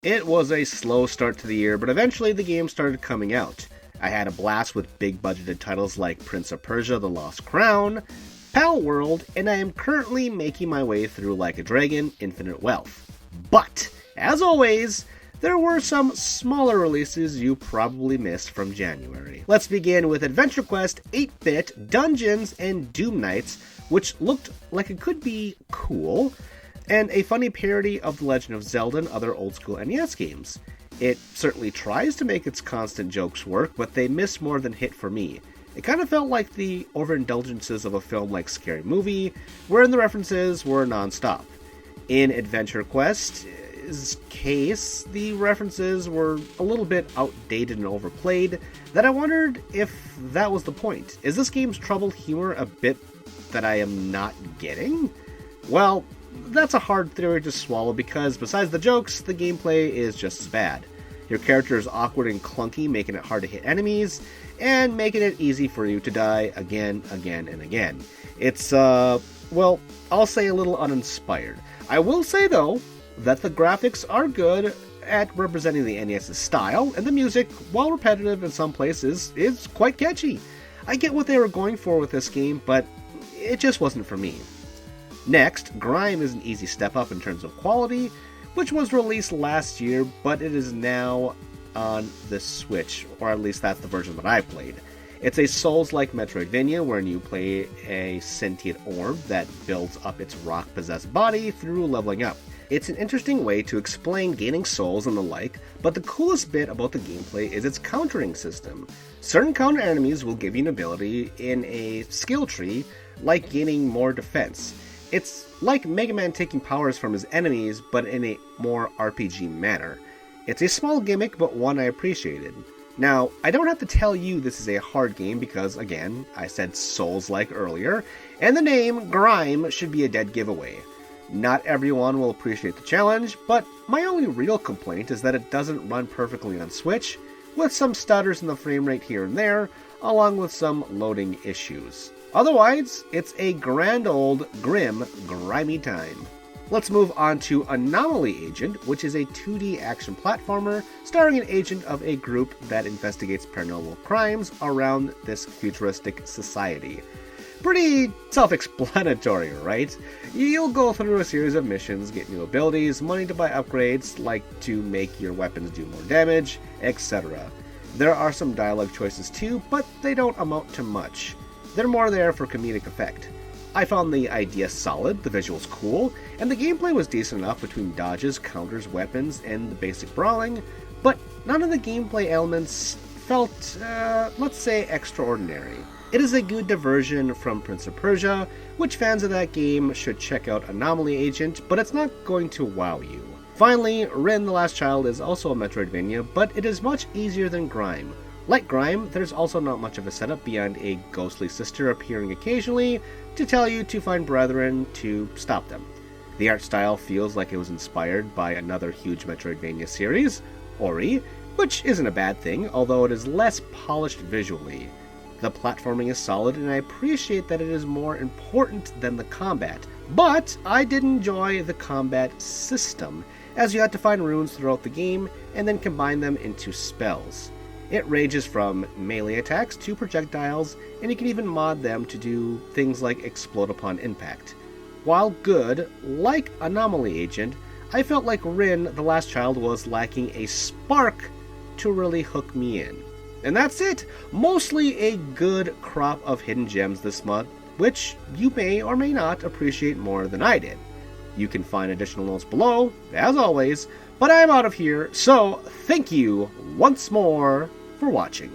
It was a slow start to the year, but eventually the game started coming out. I had a blast with big budgeted titles like Prince of Persia, The Lost Crown, Palworld, and I am currently making my way through Like a Dragon, Infinite Wealth. But, as always, there were some smaller releases you probably missed from January. Let's begin with AdventureQuest 8-Bit, Dungeons, and DoomKnights, which looked like it could be cool, and a funny parody of The Legend of Zelda and other old-school NES games. It certainly tries to make its constant jokes work, but they miss more than hit for me. It kind of felt like the overindulgences of a film like Scary Movie, wherein the references were non-stop. In AdventureQuest's case, the references were a little bit outdated and overplayed, that I wondered if that was the point. Is this game's troubled humor a bit that I am not getting? Well, that's a hard theory to swallow because, besides the jokes, the gameplay is just as bad. Your character is awkward and clunky, making it hard to hit enemies, and making it easy for you to die again, and again. It's, well, I'll say a little uninspired. I will say, though, that the graphics are good at representing the NES's style, and the music, while repetitive in some places, is quite catchy. I get what they were going for with this game, but it just wasn't for me. Next, Grime is an easy step up in terms of quality, which was released last year, but it is now on the Switch, or at least that's the version that I played. It's a Souls-like Metroidvania wherein you play a sentient orb that builds up its rock-possessed body through leveling up. It's an interesting way to explain gaining souls and the like, but the coolest bit about the gameplay is its countering system. Certain counter enemies will give you an ability in a skill tree, like gaining more defense. It's like Mega Man taking powers from his enemies, but in a more RPG manner. It's a small gimmick, but one I appreciated. Now, I don't have to tell you this is a hard game because, again, I said Souls-like earlier, and the name Grime should be a dead giveaway. Not everyone will appreciate the challenge, but my only real complaint is that it doesn't run perfectly on Switch, with some stutters in the frame rate here and there, along with some loading issues. Otherwise, it's a grand old, grim, grimy time. Let's move on to Anomaly Agent, which is a 2D action platformer starring an agent of a group that investigates paranormal crimes around this futuristic society. Pretty self-explanatory, right? You'll go through a series of missions, get new abilities, money to buy upgrades, like to make your weapons do more damage, etc. There are some dialogue choices too, but they don't amount to much. They're more there for comedic effect. I found the idea solid, the visuals cool, and the gameplay was decent enough between dodges, counters, weapons, and the basic brawling, but none of the gameplay elements felt, let's say, extraordinary. It is a good diversion from Prince of Persia, which fans of that game should check out Anomaly Agent, but it's not going to wow you. Finally, Rin the Last Child is also a Metroidvania, but it is much easier than Grime. Like Grime, there's also not much of a setup beyond a ghostly sister appearing occasionally to tell you to find brethren to stop them. The art style feels like it was inspired by another huge Metroidvania series, Ori, which isn't a bad thing, although it is less polished visually. The platforming is solid, and I appreciate that it is more important than the combat, but I did enjoy the combat system, as you had to find runes throughout the game and then combine them into spells. It ranges from melee attacks to projectiles, and you can even mod them to do things like explode upon impact. While good, like Anomaly Agent, I felt like Rin the Last Child was lacking a spark to really hook me in. And that's it! Mostly a good crop of hidden gems this month, which you may or may not appreciate more than I did. You can find additional notes below, as always, but I'm out of here, so thank you once more for watching.